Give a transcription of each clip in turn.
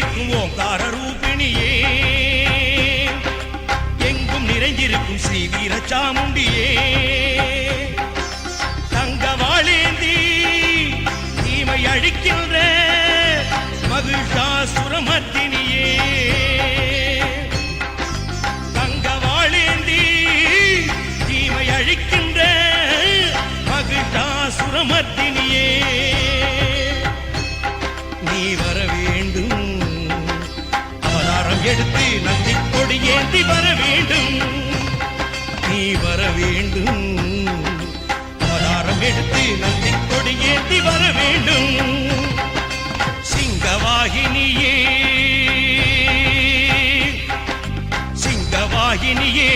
தீர்க்கும் ஓங்கார ரூபிணியே, எங்கும் நிறைந்திருக்கும் ஸ்ரீ வீரச்சாமுண்டியே, தங்கவாளேந்தி தீமை அழிக்கின்ற மகிஷாசுரமர்த்தினியே, தங்கவாளேந்தி தீமை அழிக்கின்ற மகிஷாசுரமர்த்தினியே, நீ வர வேண்டும், அவதாரம் எடுத்து நந்தி கொடி ஏந்தி வர வேண்டும், நீ வர வேண்டும், அவதாரம் எடுத்து நந்தி கொடி ஏந்தி வர வேண்டும், சிங்கவாகினியே சிங்கவாகினியே.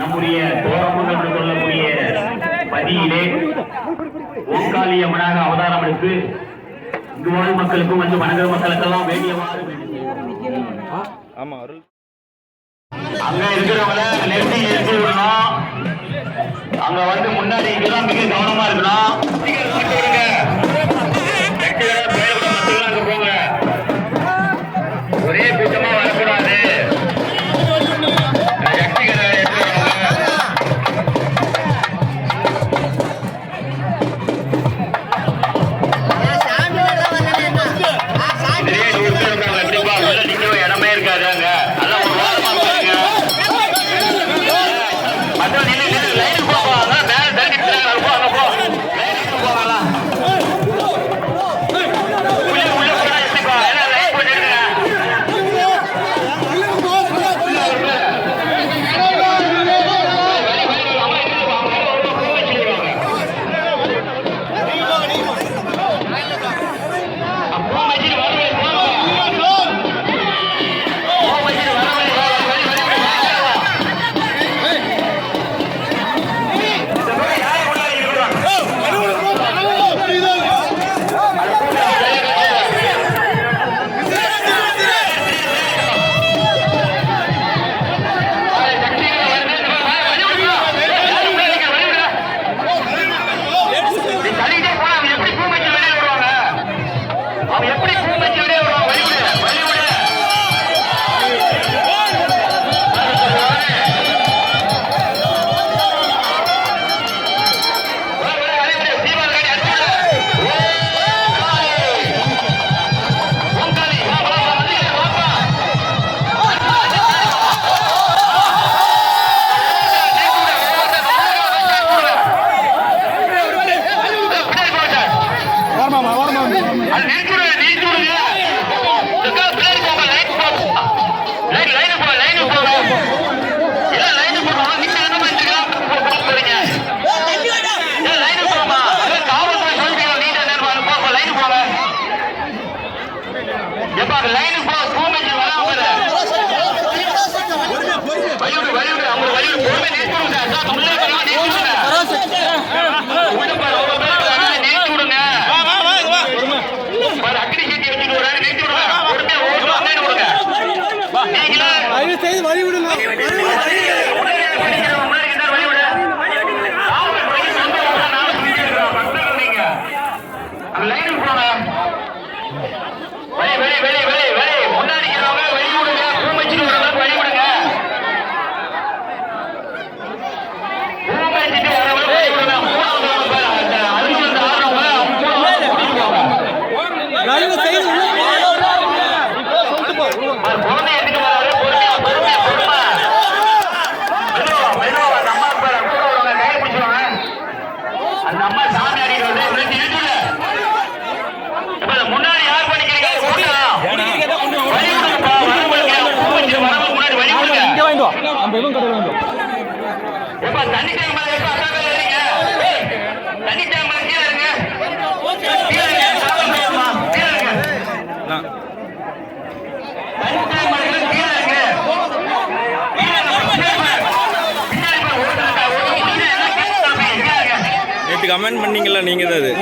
நம்முடைய தோரமும் என்று சொல்லக்கூடிய பதியிலே ஓங்காளியம்மனாக அவதாரம் எடுத்து இங்கு வாழ் மக்களுக்கும் வந்து வணங்குற மக்களுக்கெல்லாம் வேண்டியவாறு அங்க இருக்கிறவங்கள நிறுத்தி விடணும். அங்க வந்து முன்னாடி இங்கதான் மிக கவனமா இருக்கணும். அங்க போங்க, ஒரே கூட்டமா வரக்கூடாது. இடமே இருக்காது அங்க. அதெல்லாம் ஒரு வாரமா பாருங்க. மற்ற லைன் போவாங்க, மேல தண்ணி அங்க போ. அது நிறுத்தி விடுங்க. இதுக்கு பின்னாடி போங்க, லைன் போங்க. லைன் போங்க. இல்ல லைன் போங்க. நீங்க என்ன பண்ணிட்டு போறீங்க? இல்ல லைன் போமா. காவல்துறை சொல்றீங்க நீங்க என்ன போங்க, லைன் போங்க. எப்பா லைன் போ, பூமிக்கு வராம வழிவிடு அவங்க வழிவிடு பொறுமை நிறுத்திவிடுங்க. அதான் உள்ளே வரலாம் நிறுத்திவிடுங்க. உள்ள பாரு அவங்க பேர் நிறுத்தி விடுங்க. பாரு அக்னி சீட்டி வச்சுட்டு ஒரு நிறுத்தி விடுங்க. பொறுமையா ஓட்டு வந்தேன்னு விடுங்க. நீங்களே வழி விடுங்க. லைனுக்கு போங்க. வெளி முன்னாடி இருக்கிறவங்க வழி விடுங்க. பூமைச்சிட்டு வரவங்களுக்கு வழி விடுங்க. பூமைச்சிட்டு வரவங்களுக்கு வழி விடுங்க. மூணாவது பேர் அதுக்கு வந்து ஆடுறவங்க மூணாவது கூட்டிட்டு போங்க. குழந்தை எடுத்துட்டு வராரு. பொறுமையா மெதுவா அந்த அம்மா கூட உள்ளவங்க கையில் பிடிச்சுவாங்க. அந்த அம்மா சாமி அடிக்கிறது முன்னாடி யார் பண்ணிக்கிறீங்க? வழி விடுங்கப்பா. வரவங்களுக்கு முன்னாடி வழி விடுங்க. எப்பா தண்ணி டேங்க் மேல எப்பா அக்கா ஏறீங்க? தண்ணி டேங்க் மேல கீழே இருங்க. கீழே இருங்க. தண்ணி டேங்க் மேல கீழே இருங்க. நேற்று கமெண்ட் பண்ணீங்களா நீங்க தான் அது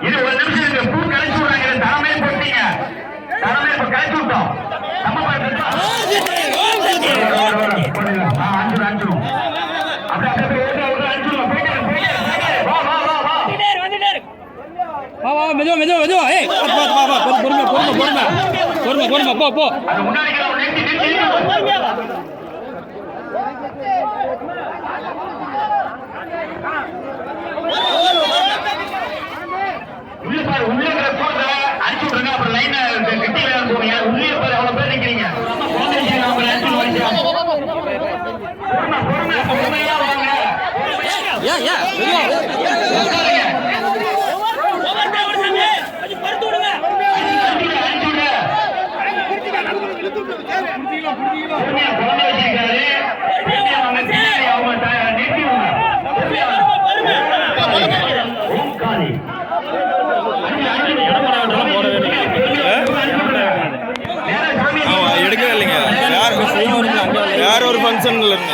இது ஒரு நிமிஷம் இருக்கு. பூ கழிச்சு விடுறாங்க. தலைமையை போட்டீங்க. தலைமையை இப்ப கழிச்சு விட்டோம். நம்ம அஞ்சிடும். அப்படியே அஞ்சிடும். மெதுவா ஏய் பொறுமை போ அது முன்னாடி உள்ள பாரு. உள்ள போறத அடிச்சு விடுங்க. அப்புறம் லைன் கட்டி போவீங்க. உள்ளே பாரு அவ்வளவு பேர் நிக்கிறீங்க. பொறுமையா வாங்க. எடுக்கவே இல்லைங்க. யார் ஒரு ஃபங்க்ஷன்ல இருங்க.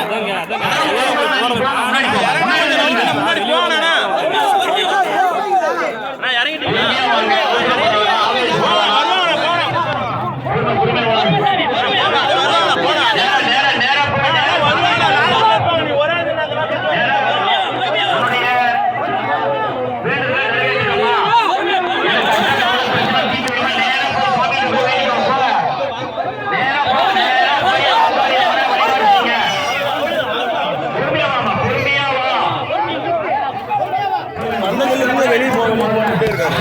வெளியே போக மாட்டேன் இருக்காரு.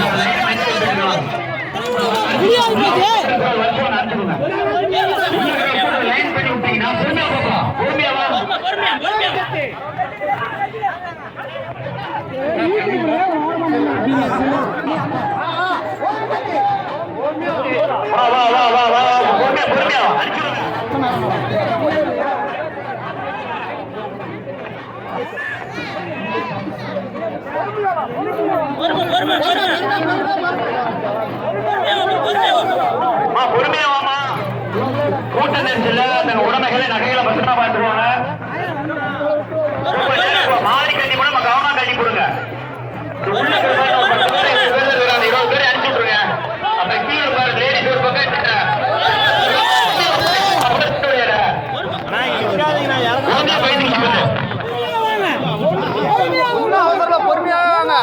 பொறுமையா வாமா. கூட்ட நெரிசல்ல தங்க உடமைகளை நகைகளை பத்திரமா பார்த்துருவாங்க. மாறி கட்டி கூட நம்ம கவனம் கட்டி கொடுங்க. உள்ள 20 பேர் அனுப்பிச்சு விட்டுருங்க. அப்ப கீழே பாரு லேடிஸ் ஒரு பக்கம் பொறுமையா வாங்க.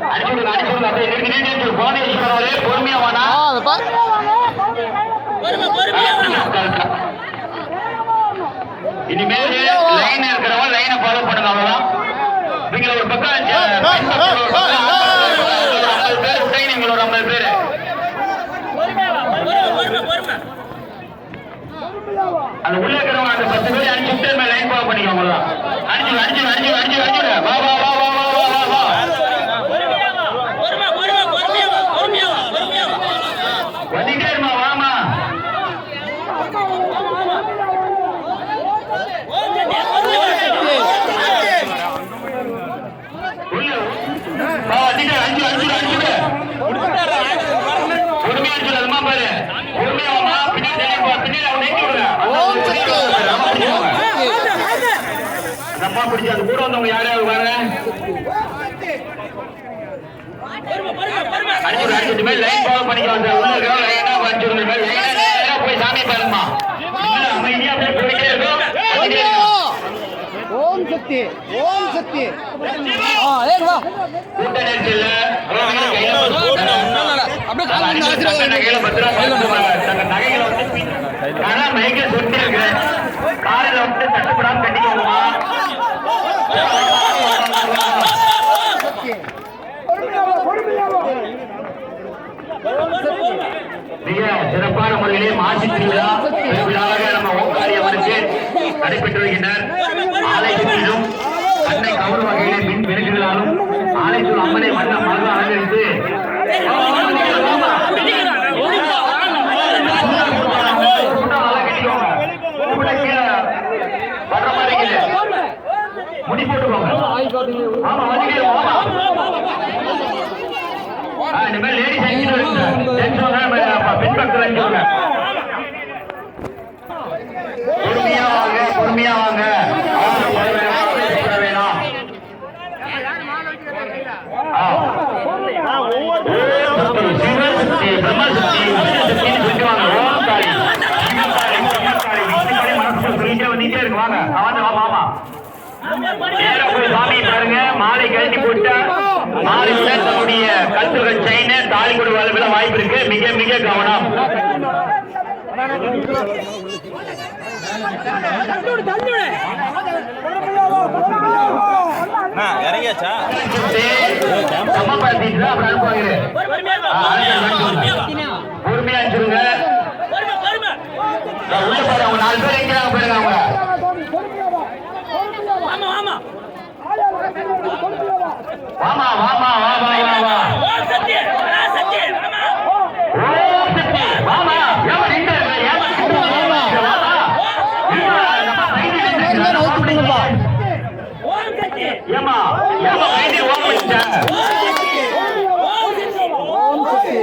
அடிச்சுடுங்க அப்படியே நிறுத்தி புவனேஸ்வரர் அவரே பொறுமையா வாடா. இனிமேல் லைன் இருக்கிறவங்க லைனை ஃபாலோ பண்ணுங்க அவ்வளவுதான். நீங்க ஒரு பக்கம் 50 பேர் விட்டீங்க, நீங்களோட 50 பேர் அந்த உள்ள இருக்கிறவங்க அந்த 10 பேர் அனுப்பிச்சு லைன் ஃபாலோ பண்ணிக்கோங்க அவ்வளவுதான். அடிச்சு வா வா வா வா வா வா வா வந்துட்டே இருமா வாமா. அது கூட வந்தவங்க யாரையாவது வாங்க. அடிச்சுட்டு மேல் லைன் ஃபாலோ பண்ணிக்கலாம் சார். உள்ள இருக்கிறவங்க லைனா அடிச்சுட்டு மேல் லைனா போய் சாமி பாருமா. அமைதியா அப்படியே போயிட்டே இருக்கும். ஓம் சக்தி ஓம் சக்தி கூட்ட நெரிசல்ல நகைகளை பத்திரம் தங்க நகைகளை வந்து மைக்கை சுத்தி இருக்கிறேன். காலையில வந்து தட்டுப்படாம கட்டிக்கோங்கம்மா. மிக சிறப்பான முறையிலே மாசி திருவிழா பெருவிழாவாக நம்ம ஓங்காரியம்மனுக்கு நடைபெற்று வருகின்றனர். ஆலை சுற்றிலும் கண்ணை கவரும் வகையிலே மின் விளக்குகளாலும் ஆலைச்சூர் அம்மனை வண்ண மலர் அலங்கரித்து முடி போட்டுக்கோங்க. இனிமேல் லேடிஸ் பின்பற்ற பொறுமையா வாங்க, பொறுமையா வாங்க. வேணாம் வந்துட்டே இருக்கு. வாங்க வாமா சாமி பாருங்க. மாலை கழட்டி போட்டா மாலை தன்னுடைய கல்சுகள் செயின தாலி கொடு வாழ்வுல வாய்ப்பு இருக்கு. மிக மிக கவனம். இறங்கியாச்சா சமப்படுத்திட்டு அப்புறம் அனுப்புவாங்க. பொறுமையா அனுப்பிச்சுருங்க. உள்ள பாரு, அவங்க 4 பேர் எங்கிறாங்க பாருங்க. அவங்க வாமா வாமா வா வா வா வா. ஓம் சக்தி வாமா. ஏமா நின்று ஏமா வாமா. ஏமா ஏமா கைதி ஓம் பண்ணிட்ட. ஓம் சக்தி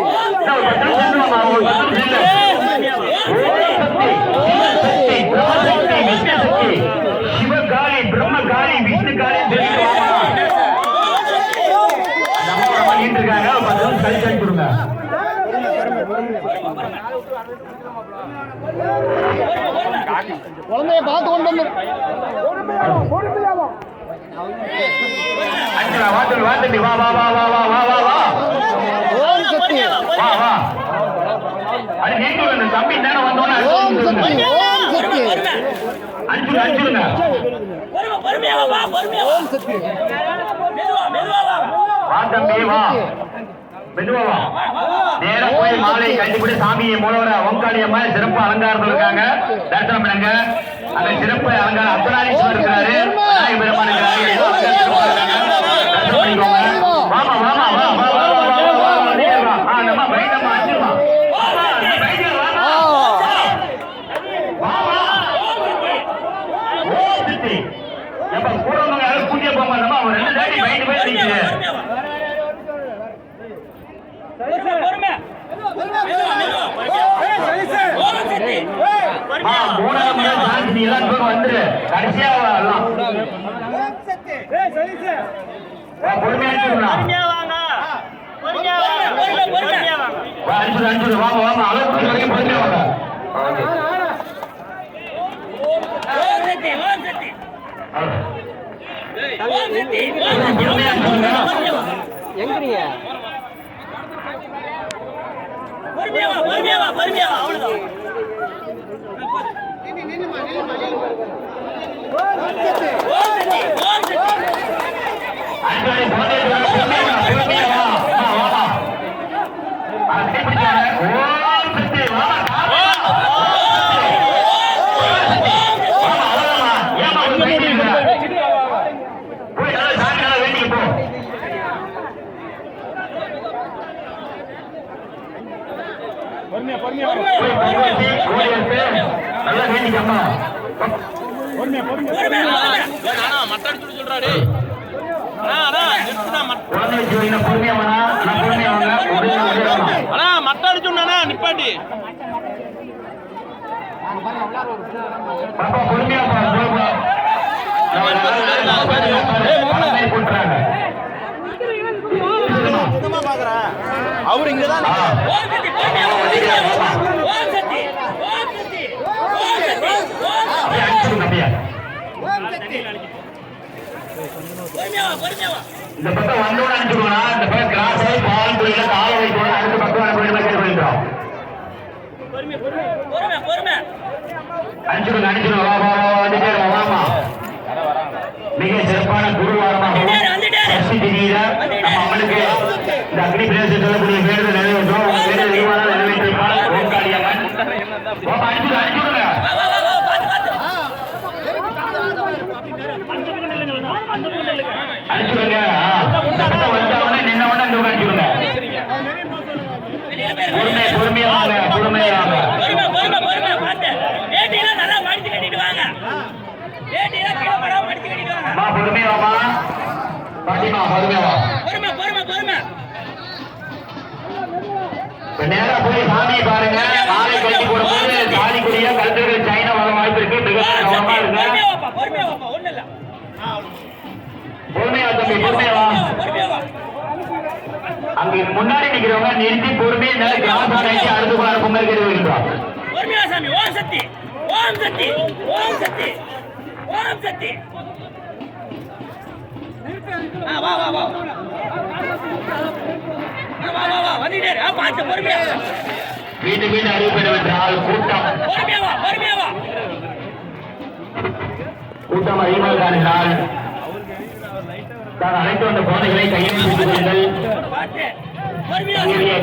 சிவகாளி பிரம்மகாளி விஷ்ணுகாளி இருக்காங்க. 10 நிமிஷம் கழிச்சு அனுப்பிடுங்க. குழந்தைய பார்த்து கொண்டு வந்து வாத்துட்டு வா வா வா வா வா வா வா வா. ஓம் சக்தி வா வா. அது நீங்க தம்பி தானே வந்தோன்னு ஓம் சக்தி ஓம் சக்தி அனுப்பிடுங்க. ஓம் சக்தி வா தம்பி வா. மெதுவா வா. நேரா போய் மாலை கட்டிவிட்டு சாமியை மூலவர ஓங்காளி அம்மா சிறப்பு அலங்காரத்தில் இருக்காங்க. தரிசனம் பண்ணுங்க. அந்த சிறப்பு அலங்காரம் அர்த்தநாரீஸ்வரர் இருக்கிறாரு, விநாயகர் பெருமான் இருக்கிறாரு. தரிசனம் பண்ணிக்கோங்க. வாமா வாமா வா வா வா வா வா வா. நம்ம பைட்டமா அஞ்சுமா. எப்ப கூடவங்க யாரும் பூஜை போக மாட்டோமா. அவன் 2 தாட்டி பைட்டு போய் நிற்குது. மூணாவது சாந்தி எல்லாம் வந்துரு. கடைசியா எல்லாம் பொறுமையா அனுப்பிச்சு வாங்க வாங்க. அளவுக்கு வரைக்கும் பொறுமையா வாங்க. எங்கீங்க நல்லா வேண்டிக்கம்மா நிப்பாட்டி பொறுமையா அவரு இங்கதான் இந்த பக்கம் வந்தோட அனுப்பிச்சுக்கோனா இந்த பக்கம் கிராஸ் ஆகி பால் புரியல கால வைக்கணும் அடுத்த பக்கம் அனுப்பிடுமா கேட்டுக்கிறோம் அனுப்பிச்சுடுங்க வா வா வா வந்துட்டே வாமா மிக சிறப்பான குருவாரமாக சஷ்டி திதியில நம்ம அம்மனுக்கு இந்த அக்னி பிரதேசம் சொல்லக்கூடிய வேண்டுதல் நிறைவேற்றோம் வேண்டுதல் தெய்வான நிறைவேற்றிருப்பாள் ஓங்காளியம்மன் அனுப்பிச்சுடுங்க அனுப்பிச்சுடுங்க வந்தவொடனே நின்னவொடனே அந்த அனுப்பிச்சுடுங்க பொறுமையா வாங்க பொறுமையா வாங்க பொறுமையா வா பாட்டிமா பொறுமையா வா நேரா போய் சாமியை பாருங்க மாலை கட்டி போடும்போது சாதிக்குரிய கழுத்துகள் சைனா வர வாய்ப்பு இருக்கு மிக கவனமா இருங்க பொறுமையா தம்பி பொறுமையா வா அங்க முன்னாடி நிக்கிறவங்க நிறுத்தி பொறுமையா இந்த கிளாஸ் ஆகிட்டு அடுத்து போற பொங்கல் கருவி வைக்கிறோம் ஓம் சக்தி ஓம் சக்தி ஓம் சக்தி ஓம் சக்தி வா வா வா வந்துட்டே பார்த்து பொறுமையா மீண்டும் மீண்டும் அறிவிப்பெற்றால் கூட்டம் கூட்டம் அதிகமாக காணினால் தான் அழைத்து வந்த குழந்தைகளை கையில் கொள்ளுங்கள்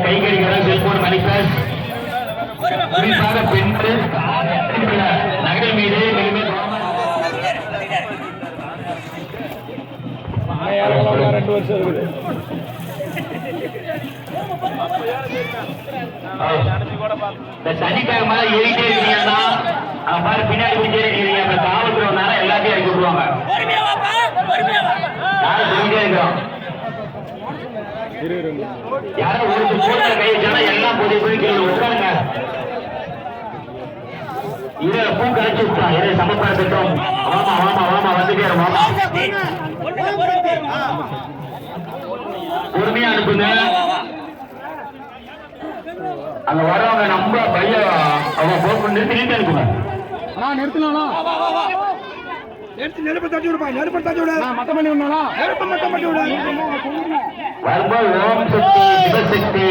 கைகறிகள் செல்போன் மணிக்கர் குறிப்பாக பெண்கள் நகை மீது ரெண்டு வருஷம் இருக்குது இந்த சனிக்கிழமை மேல ஏறிட்டே இருக்கீங்கன்னா பாரு பின்னாடி பிடிச்சே இருக்கீங்க அந்த காவல்துறைனால எல்லாத்தையும் இறக்கி விடுவாங்க யாரும் சொல்லிட்டே இருக்கிறோம் யாரும் ஒரு போட்ட கை வச்சாலும் எல்லாம் போய் போய் உட்காருங்க இதை பூ கழிச்சு விட்டா இதை சமப்படுத்தட்டும் வாமா வாமா வாமா வந்துட்டே வாமா பொறுமையா அனுப்புங்க அங்க வரவங்க நம்ம பையன் அவங்க போக்கு நிறுத்தி நிறுத்தி அனுப்புங்க நிறுத்தினா நெருப்பு தட்டி விடுப்பா நெருப்பு தட்டி விட மொத்தம் பண்ணி விடா நெருப்பு மொத்தம் பண்ணி விட வரும்போது ஓம் சக்தி சிவசக்தி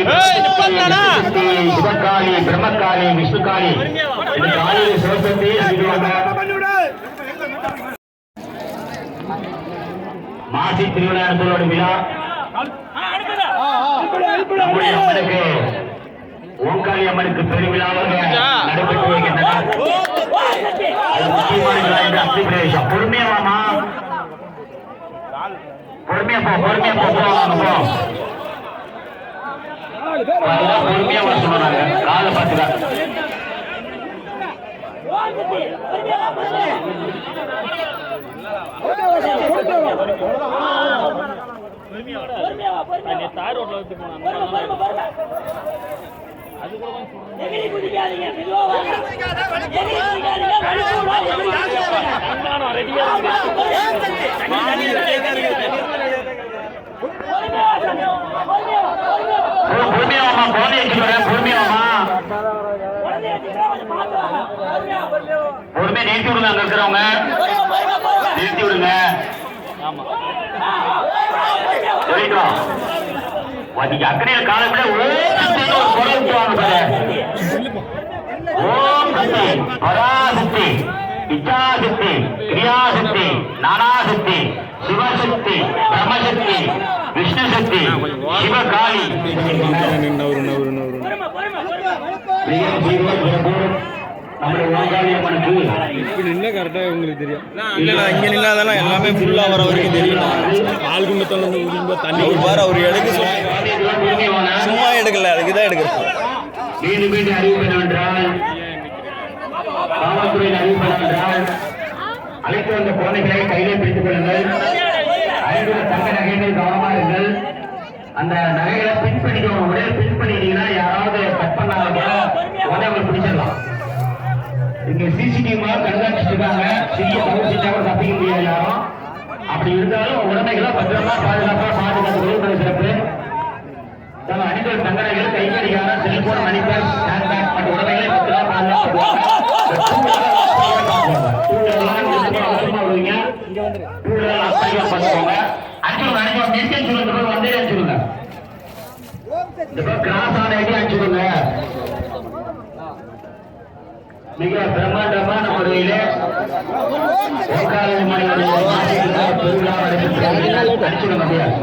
சிவகாளி பிரம்மகாளி விஷ்ணுகாளி இந்த காளி சிவசக்தி மாசி திருவிழாத்தோட விழா நம்முடைய அம்மனுக்கு ஓங்காளி அம்மனுக்கு பெருவிழாவாக நடைபெற்று வருகின்றன. அது முக்கியமான விழா என்று அக்னி பிரவேசம். பொறுமையா வாமா, பொறுமையா போ, பொறுமையா போ, பொறுமையா வர சொன்னாங்க. காலை பார்த்துக்க தார் ரோட்ல வச்சு போனாங்க. அது கூட பொறுமையாமா, பொறுமையாமா பொறுமையா நிறுத்தி விடுங்க. அங்க இருக்கிறவங்க நிறுத்தி விடுங்க. ஆமா சரிங்களா? நீங்க அக்கறையில் காலப்பட ஓம் ஒரு குரல் வாங்க ஓம் சக்தி பராசக்தி இச்சாசக்தி கிரியாசக்தி நானாசக்தி சிவசக்தி பிரம்மசக்தி விஷ்ணுசக்தி சிவகாளி நம்முடைய ஓங்காளியம்மனுக்கு நின்று கரெக்டாக உங்களுக்கு தெரியும் இல்லைண்ணா இங்கே நின்னாதான் எல்லாமே ஃபுல்லாக வர வரைக்கும் தெரியும் ஆள் குண்டு தள்ளி தண்ணி பாரு அவர் எடுக்க சும்மா எடுக்கல அதுக்கு தான் எடுக்கிறோம் மீண்டும் மீண்டும் அறிவிப்பு என்னவென்றால் காவல்துறையில் அறிவிப்பு என்னவென்றால் அழைத்து வந்த குழந்தைகளை கையிலே பிடித்துக் கொள்ளுங்கள் 500 தங்க நகைகள் கவனமா இருங்கள் அந்த நகைகளை பின் பண்ணிக்கணும் உடனே பின் பண்ணிட்டீங்கன்னா யாராவது கட் பண்ணாத உடனே பிடிச்சிடலாம் இங்க சிசிடிவி கண்காணிச்சுட்டு இருக்காங்க சிறிய தவறு செஞ்சா கூட தப்பிக்க முடியாது யாரும் அப்படி இருந்தாலும் உடமைகளை பத்திரமா பாதுகாப்பா பாதுகாத்து சிறப்பு நம்ம அணிந்த தங்கடைகள் கைகடிகாரம் செல்போன் மணிப்பர் ஹேண்ட்பேக் மற்ற உடமைகளை பத்திரமா பாதுகாப்பு அவசரமா வருவீங்க பார்த்துக்கோங்க அனுப்பிச்சுடுங்க வந்தே அனுப்பிச்சுடுங்க இந்த கிராஸ் ஆன ஐடி அனுப்பிச்சுடுங்க மிக பிரம்மாண்டமா நம்முடைய திருவிழா அடிச்சுட முடியாது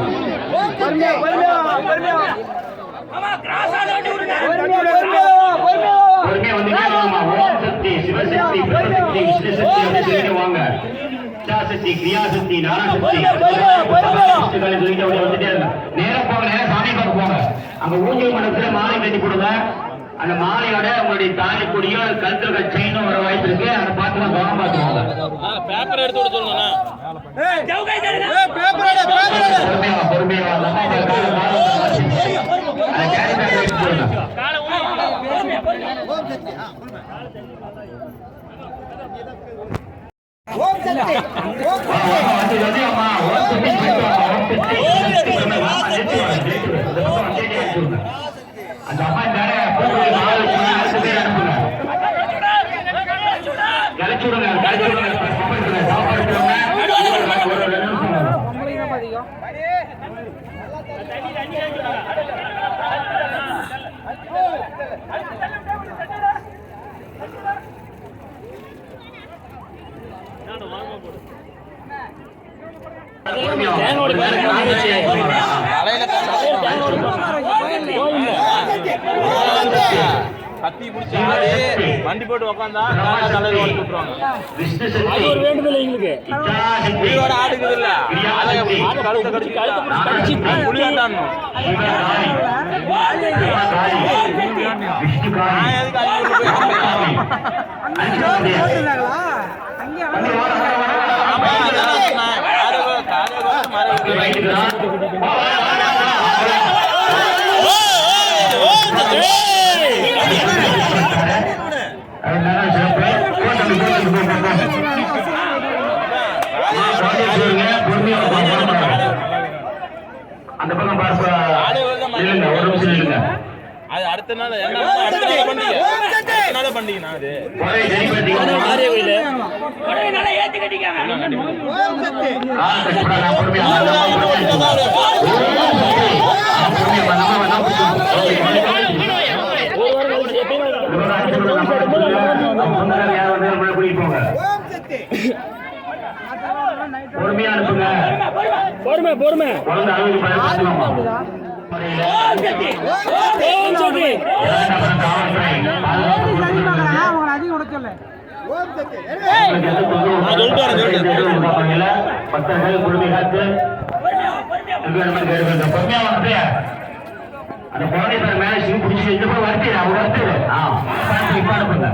பொறுமையா வந்து ஓம் சக்தி சிவசக்தி பிரம்மசக்தி விஷ்ணுசக்தி அப்படின்னு வாங்க இச்சாசக்தி கிரியாசக்தி நானாசக்தி வந்துட்டே இருங்க நேரம் போங்க நேரம் சாமி பார்க்க போங்க அங்க ஊஞ்சல் மண்டபத்துல மாலை கட்டி கொடுங்க அந்த மாலையோட உங்களுடைய தாலி கொடியோ கழுத்துல செயினும் வர வாய்ப்பு இருக்கு அதை பார்த்து கவனம் பார்த்துவாங்க பேப்பர் எடுத்து விட சொல்லணும்னா பொறுமையா அந்த அம்மா கத்தி பிடிச்சி வண்டி போட்டு உக்காந்தா தலைவர் ஓடி விட்டுருவாங்க அது ஒரு வேண்டுதல் எங்களுக்கு புலியோட ஆடுக்குது இல்ல கழுத்தை கடிச்சு புலியாட்டாடணும் அந்த பக்கம் பார்ப்ப ஒரு நிமிஷம் இல்லைங்க அது அடுத்த நாள் பண்டிகை அது பொறுமையா அனுப்புங்க பொறுமை குழந்தை அளவுக்கு பக்தர்கள் குழுமை காத்து பொறுமையா வந்து அந்த குழந்தை பேர் மேல சிவ பிடிச்சி இந்த போய் வருத்தி அவங்க வருத்து இப்ப அனுப்புங்க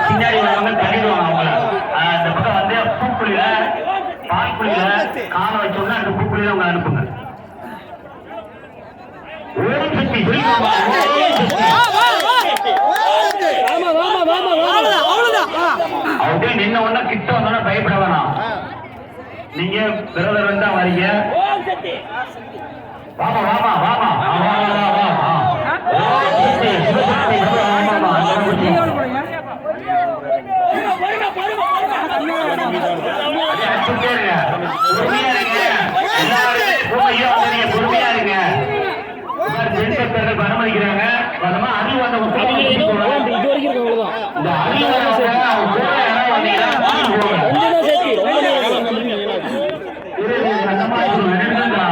பின்னாடி வரவங்க தள்ளிடுவாங்க அவங்கள அந்த பக்கம் வந்து பூக்குழியில பால்குழியில கால வச்சோம்னா அந்த பூக்குழியில அவங்க அனுப்புங்க ஓம் சக்தி அப்படியே நின்ன உடனே கிட்ட வந்தோன்னா பயப்பட வேணாம் நீங்க விரதம் இருந்தா வரீங்க வாமா வாமா வாமா எல்லாரும் பேருக்கு அனுமதிக்கிறாங்க. வந்தமா அருள் வந்தவங்க இது வரைக்கும் இருக்கவங்க இந்த அருள் வந்தவங்க அவங்க கூட யாராவது வந்தீங்கன்னா அந்த மாதிரி ஒரு நடந்தா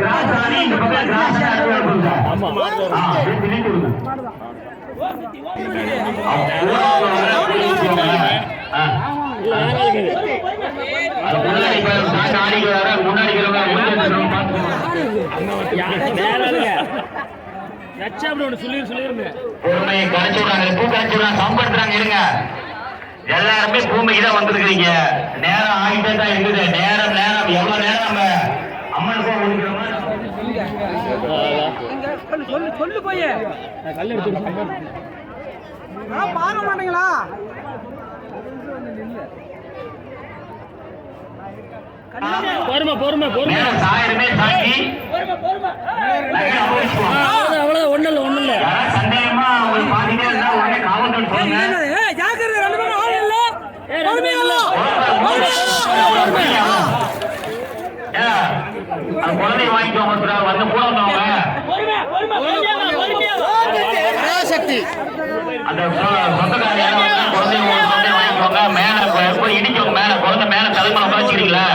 கிராசானி இந்த பக்கம் கிராசானி கொடுங்க. பிரித்து கொடுங்க. பொறுமையை கரைச்சு விடாங்க. பூ கரைச்சு விடாங்க. சம்படுத்துறாங்க. இருங்க. எல்லாருமே பூமிக்கு தான் வந்துருக்கீங்க. நேரம் ஆகிட்டே தான் இருக்குது. நேரம் எவ்வளவு நேரம் நம்ம அம்மனுக்கு ஒதுக்கிறோமா சொல்லு போய் பார்க்க மாட்டீங்களா? நேரம் சாயிரமே சாக்கி சந்தேகமா உங்களுக்கு பாத்தீங்கன்னா இருந்தா உடனே காவல்துறை சொல்லுங்க. குழந்தை வாங்கிக்கோங்க. வந்து கூட வந்தவங்க அந்த சொந்தக்கார குழந்தை வாங்கிக்கோங்க. மேல போய் இடிக்கோங்க. மேல குழந்தை மேல தலைமுறை உட்காந்துக்கிறீங்களா?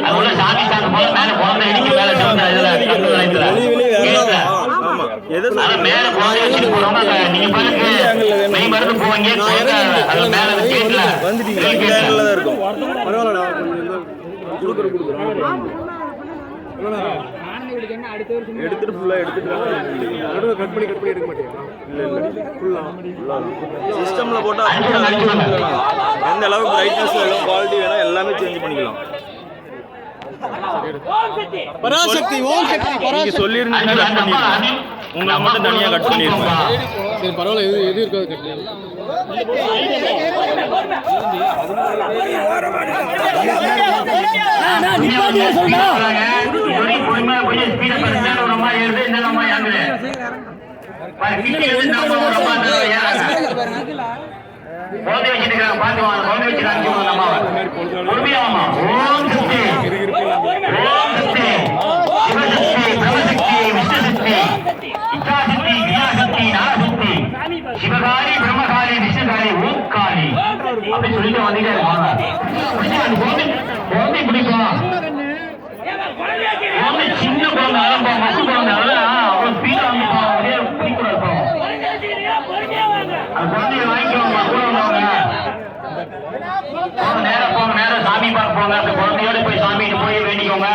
அது உள்ள சாமி சாங்க போல மேல குழந்தை இடிக்க மேல மேல குழந்தை வச்சுட்டு போறவங்க நீங்க பாருங்க மெய் மருந்து போவீங்க. அது மேல கேட்ல இருக்கும். எடுத்துட்டு ஃபுல்லா எடுத்துட்டு கட் பண்ணி எடுக்க மாட்டேன். சிஸ்டம்ல போட்டா எந்த அளவுக்கு பிரைட்னஸ் வேணும், குவாலிட்டி வேணும், எல்லாமே சேஞ்ச் பண்ணிக்கலாம். பராசக்தி ஓம் சக்தி பராசக்தி சொல்லிருந்தீங்க. கட் பண்ணிருக்கோம். உங்களை மட்டும் தனியா கட் பண்ணிருக்கோம். சரி பரவாயில்ல. எது இருக்காது கட் குழந்தை வச்சிருக்காங்க. பாத்துவாங்க. குழந்தை வச்சுக்காங்க. பொறுமையாமா. ஓம் சக்தி ஓம் சக்தி சிவசக்தி பிரம்மசக்தி விஷ்ணுசக்தி இச்சாசக்தி கிரியாசக்தி நாகசக்தி சிவகாரி பிரம்மகாரி விஷ்ணுகாரி ஓம்காரி அப்படின்னு சொல்லிட்டு வந்துட்டே இருப்பாங்க. குழந்தை பிடிக்கும். குழந்தை சின்ன குழந்தை அழம்பா மசு குழந்தை அதெல்லாம் அவ்வளவு ஸ்பீடா வந்து அப்படியே பிடிக்கூட இருக்கும். அந்த குழந்தைய வாங்கிக்கோங்க. கூட வந்தவங்க நேரம் போங்க. நேரம் சாமி பார்க்க போங்க. அந்த குழந்தையோட போய் சாமிட்டு போய் வேண்டிக்கோங்க.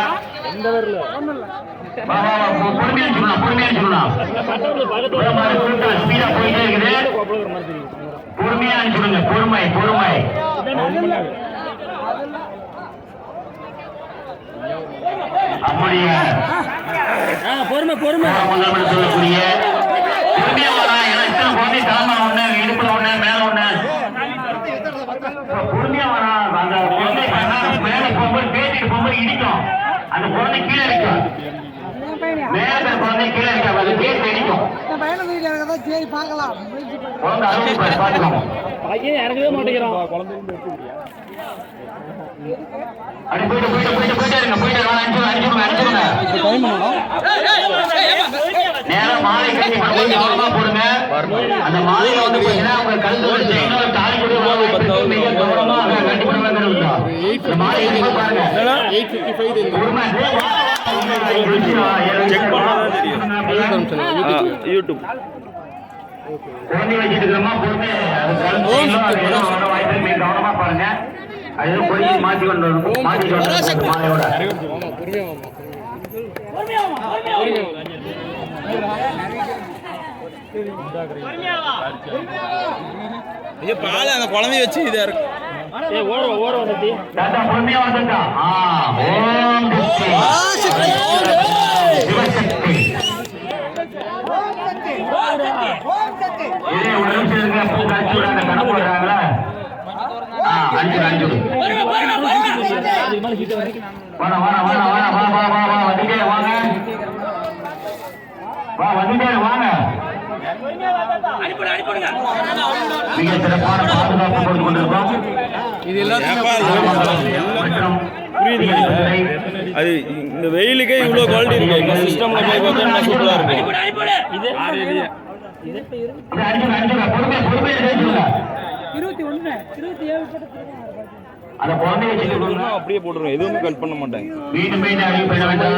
பொறுமையா சொல்லலாம். பொறுமையா சொல்லலாம். ஸ்பீடா போயிட்டே இருக்குது. பொறுமையா சொல்லுங்க. பொறுமை பொறுமை அப்படியே பொறுமை பொறுமை சொல்லக்கூடிய பொறுமையா வரா. ஏன்னா இத்தனை குழந்தை தலைமை ஒண்ணு இடுப்புல ஒண்ணு மேல ஒண்ணு பொறுமையா வரா. அந்த குழந்தை மேல போகும்போது பேசிட்டு போகும்போது இடிக்கும். அந்த குழந்தை கீழே இருக்கும். மேல குழந்தை கீழே இருக்காது. அது பேசி இடிக்கும். சரி பார்க்கலாம். குழந்தை அறுபது பாத்துக்கோங்க. இறங்கவே மாட்டேங்கிறோம். அப்படி போயிட்டே இருங்க. போயிட்டு அனுப்பிச்சுடுங்க. நேரம் மாலை கட்டி கவனமா போடுங்க. அந்த மாலையில வந்து பாத்தீங்கன்னா உங்க கழுத்து தாலி கூட கவனமா கட்டி போடுங்க. மாலை பாருங்க. யூடியூப் குழந்தை வச்சுட்டு இருக்கிறோமா பொறுமை வாய்ப்பு கவனமா பாருங்க. அது போய் மாற்றி கொண்டு வரும். மாற்றி கொண்டு மாலையோட பால் அந்த குழந்தைய வச்சு இதா இருக்கு. பொறுமையா வந்துட்டா. ஓம் சக்தி சிவசக்தி இதே ஒரு நிமிஷம் இருங்க. பூ காய்ச்சி விடாங்க. கணக்கு போடுறாங்களா? அஞ்சு வந்துட்டே வாங்க. வந்துட்டே வாங்க. மிக சிறப்பான பாதுகாப்பு போட்டுக் கொண்டிருக்கோம். இது எல்லாத்தையும் மற்றும் புரியுது அது இந்த வெயிலுக்கே இவ்வளோ குவாலிட்டி இருக்கு எங்கள் சிஸ்டமில் போய் பார்த்தா இன்னும் சூப்பராக இருக்கும் அந்த குழந்தைய வச்சுட்டு அப்படியே போட்டுருவோம் எதுவுமே கட் பண்ண மாட்டாங்க மீண்டும் மீண்டும் அறிவிப்பட வேண்டும்.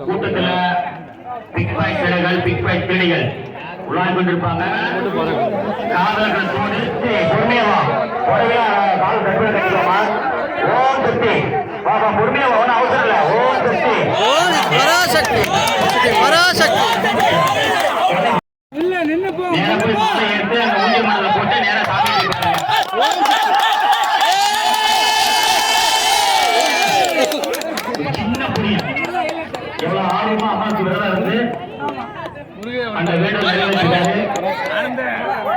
கூட்டத்துல பிக் பாயிண்ட் கடைகள் பிக் பாயிண்ட் கிளிகள் உலாய் கொண்டிருப்பாங்க. காதலர்கள் தோடு பொறுமையாவா உடனே கால் கட்டுரை கட்டிக்கலாமா. ஓம் சக்தி பாபா பொறுமையாவா ஒன்றும் அவசரம் இல்லை. ஓம் சக்தி பராசக்தி பராசக்தி நேரா போய் மாலை எடுத்து அந்த ஊஞ்சல் மணல போட்டு நேரா சாமி சின்ன புரியும் எவ்வளவு ஆர்வமா அம்மாவுக்கு விரதம் இருந்து அந்த வேடம் நிறைவேற்றிட்டாரு.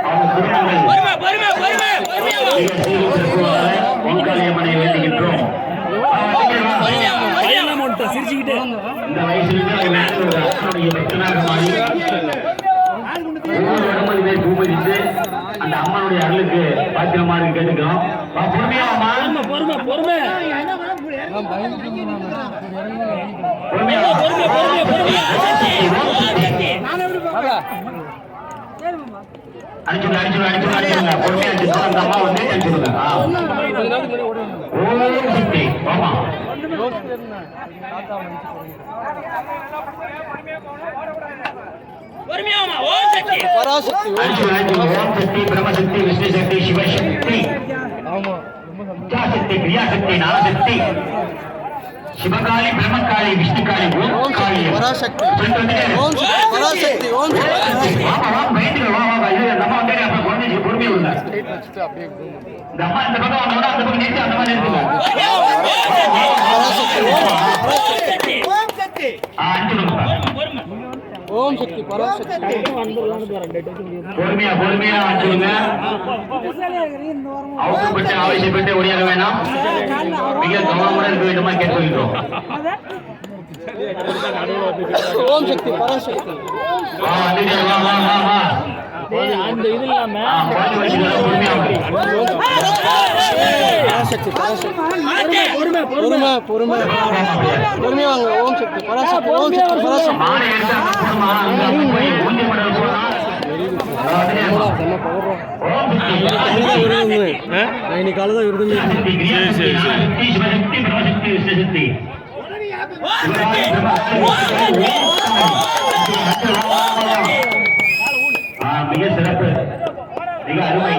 அவங்க பொங்கலியம்மனை வேண்டுகின்றோம். இந்த வயசுல பக்தனாக மாறி ஒவ்வொரு இடமும் பூமதித்து அந்த அம்மனுடைய அருளுக்கு பாத்திரமாக கேட்டுக்கிறோம். பொறுமையாமா அடிச்சுடுங்க அடிச்சுடுங்க அடிச்சுடுங்க அடிச்சுடுங்க பொறுமையா அடிச்சுடுங்க. அந்த அம்மா வந்து அடிச்சுடுங்க. ஓம் சக்தி ஆமா பராசக்தி ஓம் சக்தி பிரம்மசக்தி விஷ்ணு சக்தி சிவசக்தி சக்தி கிரியாசக்தி நாகசக்தி சிவகாளி பிரம்மகாளி விஷ்ணுகாளி ஓம் காளி பராசக்தி ஓம் சக்தி பராசக்தி ஓம் பொறுமையா உள்ள இந்த அம்மா இந்த பக்கம் வந்தோட அந்த பக்கம் நிறுத்தி அந்த மாதிரி ஓம் சக்தி பராசக்தி பொறுமையா பொறுமையா சொல்லுங்க. அவசரப்பட்டு அவசியப்பட்டு ஓடியாக வேணாம். மிக கவனமுடன் இருக்க வேண்டுமா கேட்டுக்கொள்கிறோம். ஓம் சக்தி பராசக்தி அந்த இது இல்லாம பராசக்தி பராசக்தி பொறுமை பொறுமை பொறுமை வாங்க. ஓம் சக்தி பராசக்தி ஓம் சக்தி பராசக்தி இன்னைக்கு காலதான் விருது மிக சிறப்பு மிக அருமை.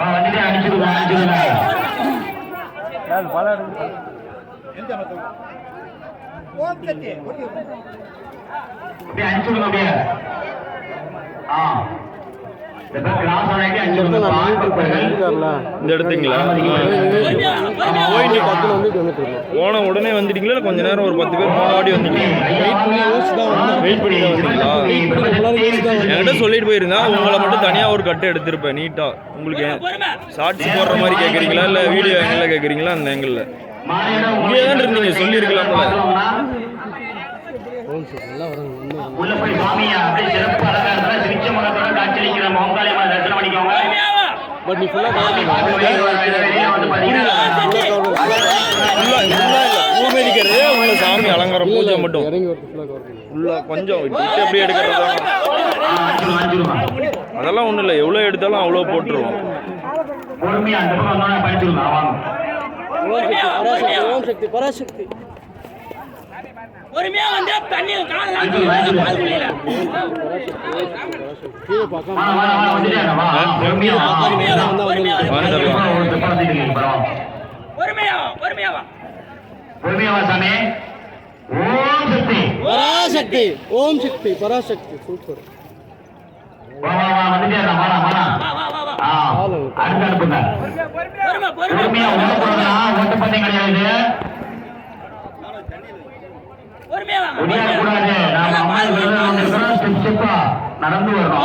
வந்துட்டு அடிச்சுடுங்க அடிச்சுடுங்க. அப்படியே அடிச்சுடுங்க அப்படியே. இந்த இடத்துங்களா போன உடனே வந்துட்டீங்களா இல்லை கொஞ்ச நேரம் ஒரு 10 பேர் போன வாட்டி வந்துட்டீங்க வெயிட் பண்ணி தான் வந்தீங்களா? என்கிட்ட சொல்லிட்டு போயிருந்தா உங்களை மட்டும் தனியாக ஒரு கட்டு எடுத்திருப்பேன் நீட்டாக. உங்களுக்கு ஷார்ட்ஸ் போடுற மாதிரி கேட்குறீங்களா இல்லை வீடியோ ஆங்கிளில் கேட்குறீங்களா? அந்த ஆங்கிளில் இங்கே தான் இருந்தீங்க சொல்லியிருக்கலாம்ல. உள்ள போய் சாமியை அப்படியே சிறப்பு அலங்காரத்துல சிரிச்ச முகத்தோட காட்சியளிக்கிற மோங்காளியம்மா தரிசனம் பண்ணிக்கோங்க. பட் நீ ஃபுல்லாக வந்து பாத்தீங்கன்னா பூமிக்கிறது உள்ள சாமி அலங்காரம் பூஜை மட்டும் இறங்கி வரது ஃபுல்லாக உள்ள கொஞ்சம் விட்டு எப்படி எடுக்கிறதா அதெல்லாம் ஒன்றும் இல்லை. எவ்வளோ எடுத்தாலும் அவ்வளோ போட்டுருவோம். பொறுமையா அந்த பக்கம் வந்தோடனே படிச்சுடுங்க. வாங்க ஓம் சக்தி பராசக்தி பொறுமையா வந்து தண்ணி சாமி. ஓம் சக்தி பராசக்தி ஓம் சக்தி பராசக்தி சூப்பர். வந்துட்டே அடுத்து அனுப்புங்க. பொறுமையா ஓட்டு பந்தயம் கிடையாது. முடியாதக்கூடாது. நாம நடந்து வரணும்.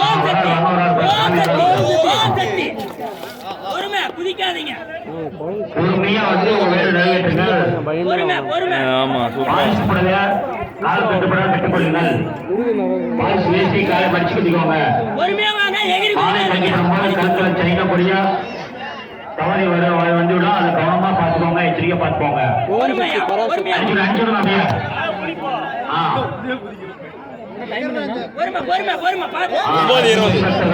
பொறுமையா வந்து வேறு நிறைவேற்றுங்க. ஆமா சூப்பர். கால் கட்டுப்பட கட்டுக்கொள்ளுங்கள். பாய்ஸ் வேஷ்டி காலை மடிச்சு கட்டிக்கோங்க. மாலை கட்டிடும் போது கருத்துல செயின பொடியா தவறி வந்து விடும். அதை கவனமா பார்த்துக்கோங்க, எச்சரிக்கை பார்த்துக்கோங்க. அனுப்பிச்சுடும் அப்படியே.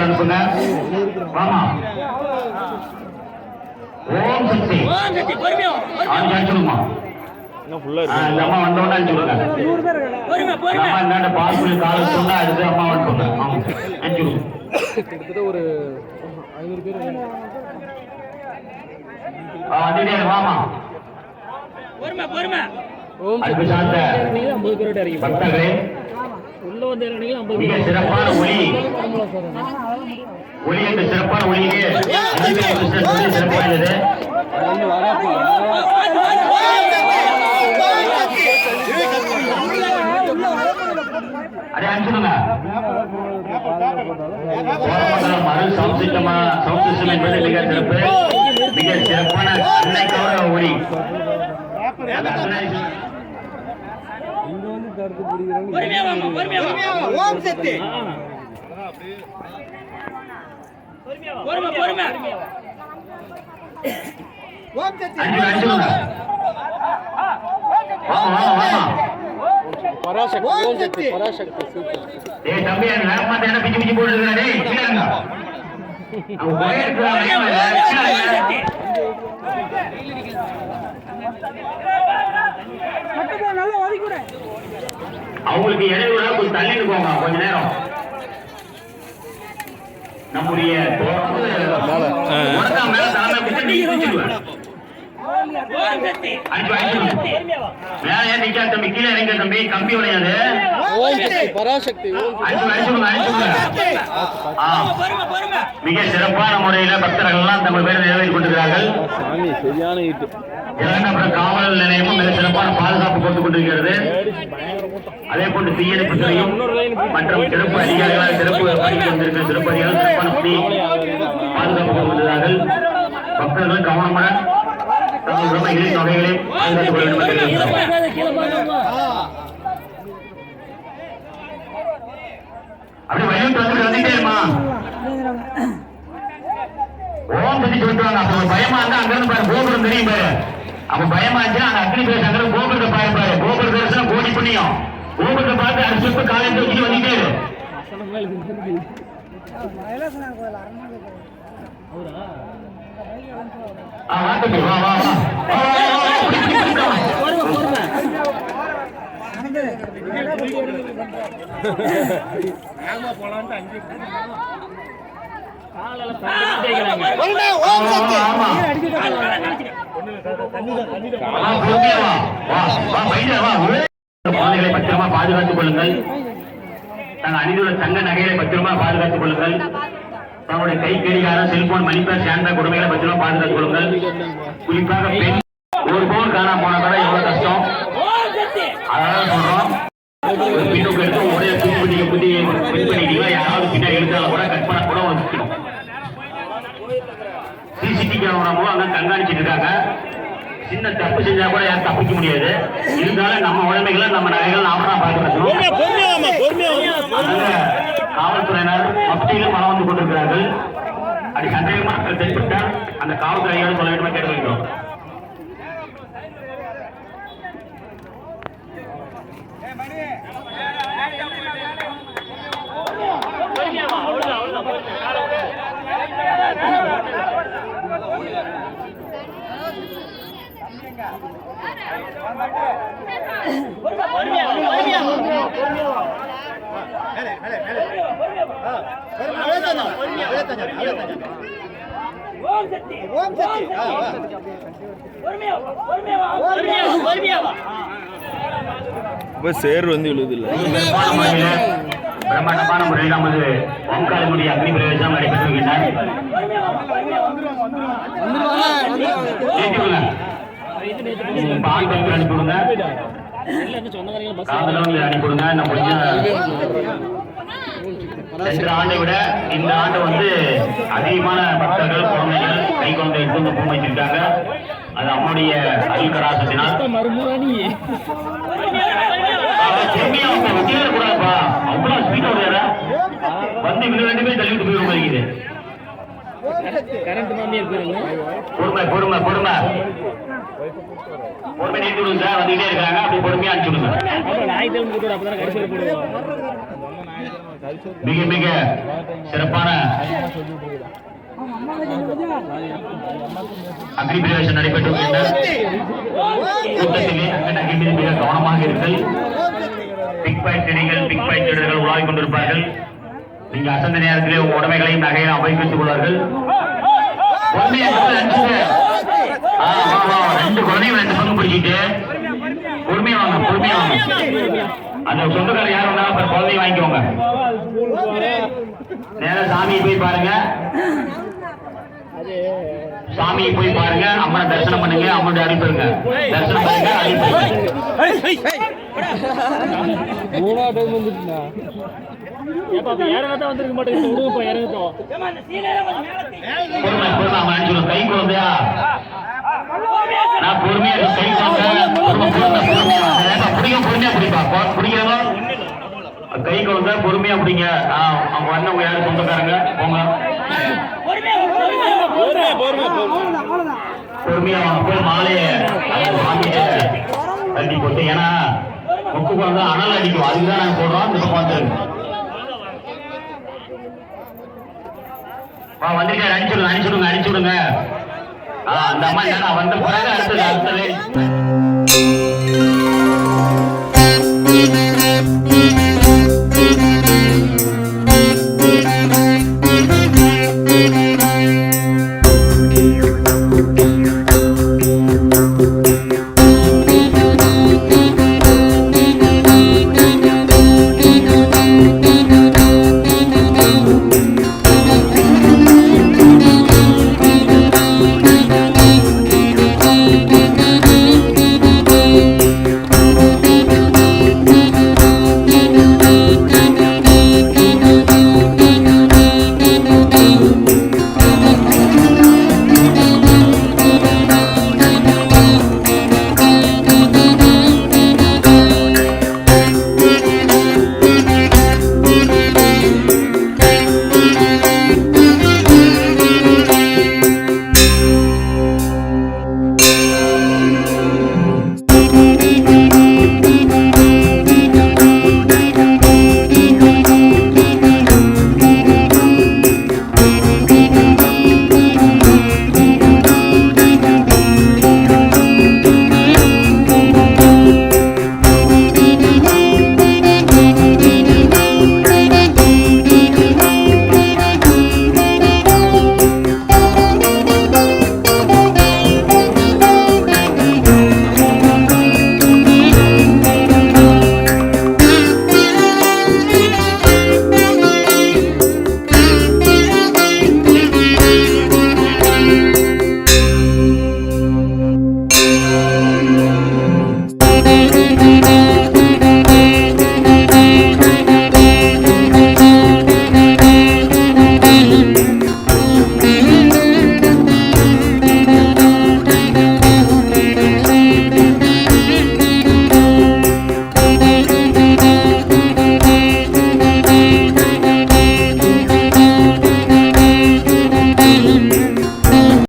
அனுப்புங்க. ஆமா ஓம் சக்தி அனுப்பிச்சுடுமா. இந்த அம்மா வந்தோன்னு அனுப்பிச்சுடுங்க. அம்மா இந்தாண்ட பாஸ்புரி கால சொன்னா அடுத்து அம்மா வந்துடுங்க. அனுப்பிச்சுடுங்க. கிட்டத்தட்ட ஒரு 500 பேர் வாமா அன்பு சார்ந்த பக்தர்களே, மிக சிறப்பான ஒளி என்ற சிறப்பான ஒளியே சிறப்பானது. அதே அனுப்பிச்சுடுங்க. மறு சவுண்ட் சிஸ்டம் என்பது மிக சிறப்பு, மிக சிறப்பான அன்னைக்கான ஒளி. ஓம் சக்தி பராசக்தி ஓம் சக்தி பராசக்தி சூப்பர். ஏய் தம்பி என்ன மத்த என்ன பிச்சி பிச்சி போடுறீங்க டேய் கீழங்க. அவ போய் இருக்கறாங்க மட்டும் நல்லா ஒதுக்கி விடு. அவங்களுக்கு இடையூறா கொஞ்சம் தள்ளிட்டு போங்க கொஞ்ச நேரம். நம்முடைய உனக்கு மேல தலைமை பிடிச்சி நீ பிடிச்சிடுவேன். மேலே நிக்கா தம்பி, கீழே இறங்க தம்பி, கம்பி உடையாது. பராசக்தி மிக சிறப்பான முறையில பக்தர்கள் எல்லாம் தங்கள் பேரை நிறைவேற்றி கொண்டிருக்கிறார்கள். இரண்டாம் காவல் நிலையமும் மிக சிறப்பான பாதுகாப்பு கொடுத்துக் கொண்டிருக்கிறது. அதே போன்று தீயணைப்பு துறையும் மற்றும் சிறப்பு அதிகாரிகளாக சிறப்பு வந்திருக்கிற சிறப்பு அதிகாரிகள் சிறப்பான பாதுகாப்பு கொண்டிருக்கிறார்கள். பக்தர்கள் கவனமுடன் தங்கள் உரிமைகளின் தொகைகளை பாதுகாத்துக் கொள்ள வேண்டும் என்று அப்படி வயலுக்கு வந்து வந்துட்டே இருமா. ஓம் சொல்லி சொல்லிட்டுவாங்க. அப்ப பயமா இருந்தா அங்க இருந்து பாரு, கோபுரம் தெரியும் பாரு. அப்ப பயமா இருந்துச்சுன்னா அந்த அக்னி பேச அங்க கோபுரத்தை பாரு பாரு. கோபுர தரிசனம் கோடி புண்ணியம். கோபுரத்தை பார்த்து அரிசிப்பு காலையில் வச்சு வந்துட்டே இரு. வாட்டுக்கு வா வா வா. பத்திரமா பாதுகாத்துக் கொள்ளுங்கள். நாங்கள் அணிந்துள்ள தங்க நகைகளை பத்திரமா பாதுகாத்துக் கொள்ளுங்கள். தங்களுடைய கை கடிகாரம், செல்போன், மணிப்பேர், ஸ்டாண்ட் உடைமைகளை பத்திரமா பாதுகாத்துக் கொள்ளுங்கள். குறிப்பாக பெண் ஒரு பவுன் காணாம போனா கூட எவ்வளவு கஷ்டம். அதான் சொல்றோம். ஒரு பின்னுக்கு எடுத்து உடைய புத்தி பின் பண்ணிட்டீங்களா, யாராவது பின்னாடி எடுத்தாலும் கூட கட் பண்ண கூட வந்துடும். சிசிடிவி கேமரா மூலம் அங்க கண்காணிச்சுட்டு இருக்காங்க. சின்ன தப்பு செஞ்சா கூட யாரும் தப்பிக்க முடியாது. இருந்தாலும் நம்ம உடைமைகளை நம்ம நகைகள் நாம தான் பாதுகாக்கணும். காவல்துறையினர் மத்தியிலும் மனம் வந்து கொண்டிருக்கிறார்கள். அப்படி சந்தேகமாக தென்பட்டால் அந்த காவல்துறையோடு சொல்ல வேண்டுமா கேட்டு வைக்கிறோம். இப்ப சேர் வந்து விழுதில்லை. பிரம்மாண்டமான முறையில் நமது ஓம்காரமுடைய அக்னி பிரவேசம் நடைபெற்றிருக்கின்றன. அனுப்பிவிடுங்க, அனுப்பிவிடுங்க. சென்ற ஆண்டை விட இந்த ஆண்டு வந்து அதிகமான பக்தர்கள், குழந்தைகள், கை குழந்தை எடுத்து பூ வச்சிருக்காங்க. அது அம்முடைய அல்கராசத்தினால் பொறுமையா அவங்க வண்டியில கூடாதுப்பா. அவ்வளவு ஸ்பீட் ஓடுற வந்து இவங்க 2 பேரும் தள்ளிட்டு போயிடும் மாதிரி. பொறுமை பொறுமை பொறுமை பொறுமை நிறுத்தி விடுங்க சார். வந்துகிட்டே இருக்காங்க, அப்படி பொறுமையா அனுப்பிச்சு விடுங்க. மிக மிக சிறப்பான அக்னி பிரவேசம் நடைபெற்று வருகின்ற கூட்டத்திலே அங்கே மிக கவனமாக இருங்கள். பிக் பாக்கெட்டுகள் உலாவிக் கொண்டிருப்பார்கள். நீங்க அசந்த நேரத்திலே உங்க உடைமைகளையும் நகையை அபகரித்துக் கொள்வார்கள். 2 குழந்தைகள் 2 பங்கு பிடிச்சிட்டு பொறுமையா வாங்க, பொறுமையா வாங்க. அந்த சொந்தக்காரர் யாரும் வந்தாலும் அப்புறம் குழந்தைய வாங்கிக்கோங்க. நேரம் சாமியை போய் பாருங்க, சாமியை போய் பாருங்க, அம்மனை தரிசனம் பண்ணுங்க, அம்மனுடைய அனுப்பிடுங்க. தரிசனம் பண்ணுங்க, அனுப்பிடுங்க. பொறுமை பொறுமை அவன் அனுப்பிச்சுடும். கை குழந்தையா நான் பொறுமையா கை வாங்க. பிடிக்கும் பொறுமையா பிடிப்பா. பிடிக்கிறவங்க கை குழந்தை பொறுமையா பிடிங்க. அவங்க வந்தவங்க யாரும் சொந்தக்காரங்க போங்க. பொறுமையா போய் மாலையை வாங்கிட்டு தள்ளி போட்டு, ஏன்னா முக்கு குழந்தை அனல் அடிக்கும், அதுக்குதான் நாங்க சொல்றோம். இந்த பக்கம் வந்துருங்க. வந்திருக்க அனுப்பிச்சுடுங்க. அந்த அம்மா வந்த பிறகு அடுத்தது